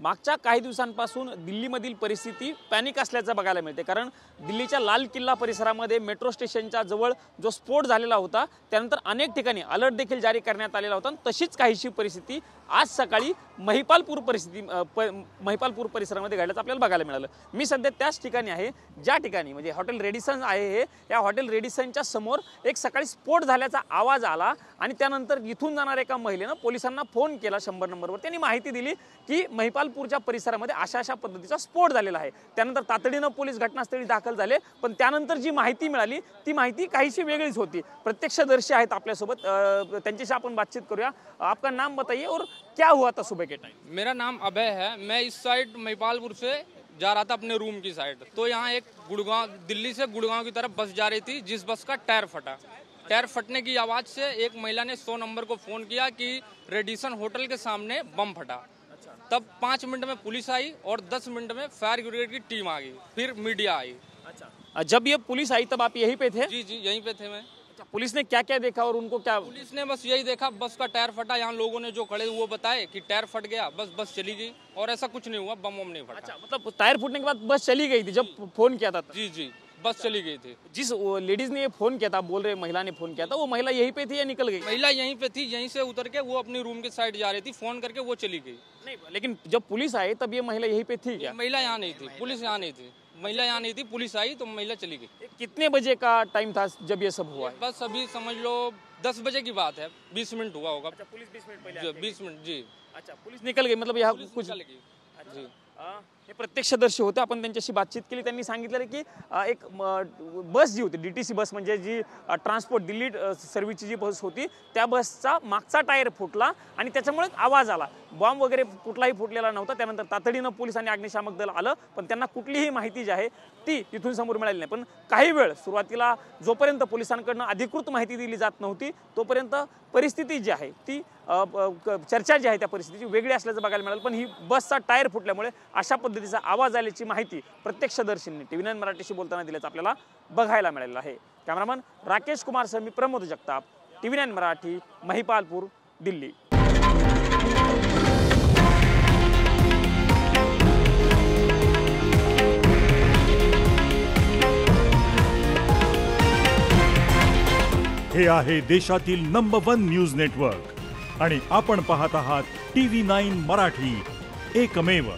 मागच्या काही दिवसांपासून दिल्लीमधील परिस्थिती पॅनिक असल्याचं बघायला मिळते। कारण दिल्लीच्या लाल किल्ला परिसरामध्ये मेट्रो स्टेशनच्या जवळ जो स्फोट झालेला होता त्यानंतर अनेक ठिकाणी अलर्ट देखील जारी करण्यात आलेला होता। तशीच काहीशी परिस्थिती आज सकाळी महिपालपूर परिसरामध्ये घडल्याचं आपल्याला बघायला मिळालं। मी सध्या त्याच ठिकाणी आहे ज्या ठिकाणी म्हणजे हॉटेल रेडिसन आहे हे। या हॉटेल रेडिसनच्या समोर एक सकाळी स्फोट झाल्याचा आवाज आला आणि त्यानंतर इथून जाणाऱ्या एका महिलेनं पोलिसांना फोन केला 100 नंबरवर। त्यांनी माहिती दिली की महिपालपूरच्या परिसरामध्ये अशा पद्धतीचा स्फोट झालेला आहे। त्यानंतर तातडीनं पोलीस घटनास्थळी दाखल झाले, पण त्यानंतर जी माहिती मिळाली ती माहिती काहीशी वेगळीच होती। प्रत्यक्षदर्शी आहेत आपल्यासोबत, त्यांच्याशी आपण बातचीत करूया। आपका नाम बताइए और क्या हुआ था सुबह के टाइम? मेरा नाम अभय है। मैं इस साइड महिपालपुर से जा रहा था अपने रूम की साइड, तो यहाँ एक गुड़गांव, दिल्ली से गुड़गांव की तरफ बस जा रही थी जिस बस का टायर फटा। टायर फटने की आवाज़ से एक महिला ने 100 नंबर को फ़ोन किया कि रेडिसन होटल के सामने बम फटा। तब 5 मिनट में पुलिस आई और 10 मिनट में फायर ब्रिगेड की टीम आ गई, फिर मीडिया आई। अच्छा, जब ये पुलिस आई तब आप यहीं पे थे? जी जी, यहीं पे थे मैं। अच्छा, पुलिस ने क्या क्या देखा और उनको क्या? पुलिस ने बस यही देखा, बस का टायर फटा। यहाँ लोगों ने जो खड़े वो बताए कि टायर फट गया, बस चली गई और ऐसा कुछ नहीं हुआ, बम नहीं फटा। अच्छा, मतलब टायर फूटने के बाद बस चली गई थी जब फोन किया था? जी जी, बस चली गई थी। जिस लेडीज ने ये फोन किया था, बोल रहे महिला ने फोन किया था, वो महिला यहीं पे थी या निकल गई? महिला यहीं पे थी, यहीं से उतर के वो अपनी रूम के साइड जा रही थी, फोन करके वो चली गई। नहीं, लेकिन जब पुलिस आई तब ये महिला यहीं पे थी क्या? महिला यहाँ नहीं थी, पुलिस यहाँ नहीं थी। महिला यहाँ नहीं थी, पुलिस आई तो महिला चली गई। कितने बजे का टाइम था जब ये सब हुआ? बस अभी समझ लो 10 बजे की बात है, 20 मिनट हुआ होगा। अच्छा, पुलिस 20 मिनट पहले 20 मिनट जी। अच्छा, पुलिस निकल गई, मतलब यहाँ कुछ निकल गई जी। हे प्रत्यक्षदर्शी होते, आपण त्यांच्याशी बातचीत केली। त्यांनी सांगितलं की एक बस जी होती डीटीसी बस म्हणजे जी ट्रान्सपोर्ट दिल्ली सर्व्हिसची जी बस होती त्या बसचा मागचा टायर फुटला आणि त्याच्यामुळे आवाज आला। बॉम्ब वगैरे कुठलाही फुटलेला नव्हता। त्यानंतर तातडीनं पोलीस आणि अग्निशामक दल आलं, पण त्यांना कुठलीही माहिती जी आहे ती तिथून समोर मिळाली नाही। पण काही वेळ सुरुवातीला जोपर्यंत पोलिसांकडून अधिकृत माहिती दिली जात नव्हती तोपर्यंत परिस्थिती जी आहे ती चर्चा जी आहे त्या परिस्थितीची वेगळी असल्याचं बघायला मिळालं। पण ही बसचा टायर फुटल्यामुळे अशा पद्धतीचा आवाज आल्याची माहिती प्रत्यक्षदर्शींनी TV9 मराठीशी बोलताना दिल्याचं आपल्याला बघायला मिळालेलं आहे। कॅमेरामन राकेश कुमार सह मी प्रमोद जगताप, TV9 मराठी, महिपालपूर, दिल्ली। हे आहे देशातील नंबर 1 न्यूज नेटवर्क आणि आपण पाहत आहात TV9 मराठी, एकमेव।